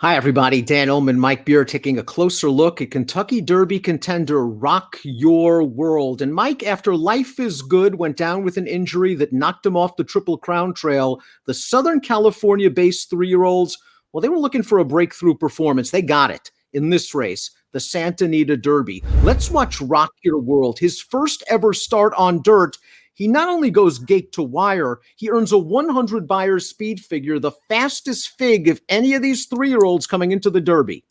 Hi, everybody. Dan Illman, Mike Beer, taking a closer look at Kentucky Derby contender Rock Your World. And Mike, after Life is Good went down with an injury that knocked him off the Triple Crown Trail, the Southern California-based three-year-olds, well, they were looking for a breakthrough performance. They got it in this race, the Santa Anita Derby. Let's watch Rock Your World, his first ever start on dirt. He not only goes gate to wire, he earns a 100 Beyer speed figure, the fastest fig of any of these three-year-olds coming into the Derby.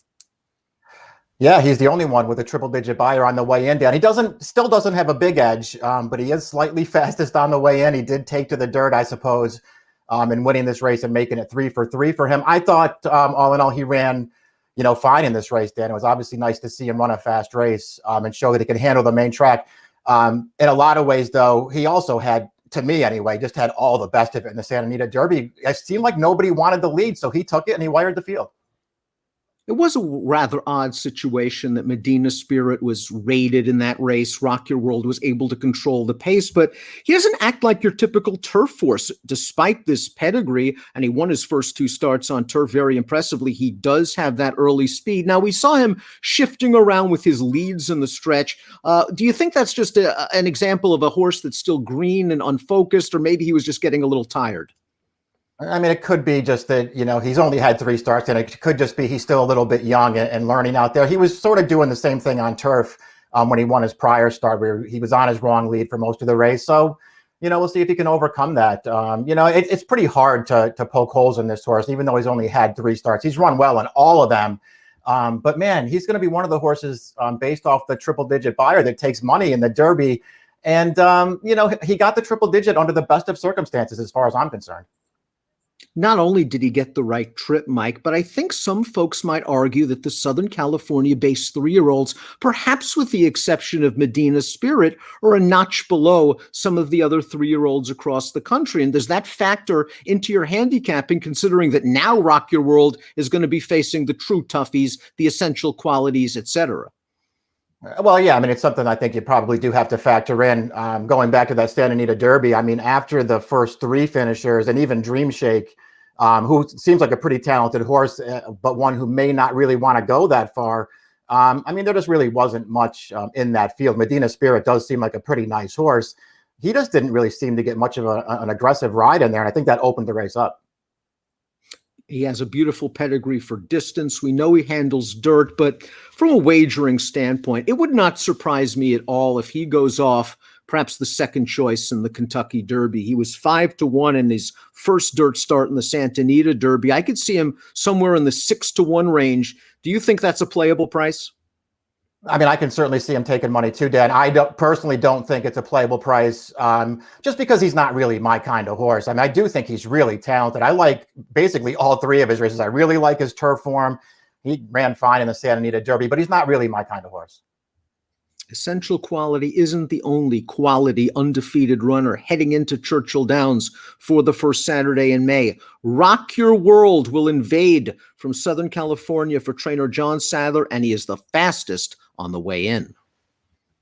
Yeah, he's the only one with a triple-digit Beyer on the way in, Dan. He still doesn't have a big edge, but he is slightly fastest on the way in. He did take to the dirt, I suppose, in winning this race and making it 3 for 3 for him. I thought, all in all, he ran, fine in this race, Dan. It was obviously nice to see him run a fast race and show that he can handle the main track. In a lot of ways, though, he also had, to me anyway, just had all the best of it in the Santa Anita Derby. It seemed like nobody wanted the lead, so he took it and he wired the field. It was a rather odd situation that Medina Spirit was rated in that race. Rock Your World was able to control the pace, but he doesn't act like your typical turf horse, despite this pedigree, and he won his first 2 starts on turf very impressively. He does have that early speed. Now, we saw him shifting around with his leads in the stretch. Do you think that's just an example of a horse that's still green and unfocused, or maybe he was just getting a little tired? I mean, it could be just that, he's only had 3 starts, and it could just be he's still a little bit young and learning out there. He was sort of doing the same thing on turf when he won his prior start, where he was on his wrong lead for most of the race. So, we'll see if he can overcome that. It's pretty hard to poke holes in this horse, even though he's only had 3 starts. He's run well in all of them. But, man, he's going to be one of the horses based off the triple-digit Beyer that takes money in the Derby. And, he got the triple-digit under the best of circumstances as far as I'm concerned. Not only did he get the right trip, Mike, but I think some folks might argue that the Southern California-based three-year-olds, perhaps with the exception of Medina Spirit, are a notch below some of the other three-year-olds across the country. And does that factor into your handicapping, considering that now Rock Your World is going to be facing the true toughies, the essential qualities, etc.? Well, yeah, I mean, it's something I think you probably do have to factor in. Going back to that Santa Anita Derby, I mean, after the first 3 finishers and even Dream Shake, who seems like a pretty talented horse, but one who may not really want to go that far. I mean, there just really wasn't much in that field. Medina Spirit does seem like a pretty nice horse. He just didn't really seem to get much of an aggressive ride in there, and I think that opened the race up. He has a beautiful pedigree for distance. We know he handles dirt, but from a wagering standpoint, it would not surprise me at all if he goes off perhaps the second choice in the Kentucky Derby. He was 5-1 in his first dirt start in the Santa Anita Derby. I could see him somewhere in the 6-1 range. Do you think that's a playable price? I mean, I can certainly see him taking money too, Dan. I personally don't think it's a playable price, just because he's not really my kind of horse. I mean, I do think he's really talented. I like basically all 3 of his races. I really like his turf form. He ran fine in the Santa Anita Derby, but he's not really my kind of horse. Essential quality isn't the only quality undefeated runner heading into Churchill Downs for the first Saturday in May. Rock Your World will invade from Southern California for trainer John Sadler, and he is the fastest on the way in.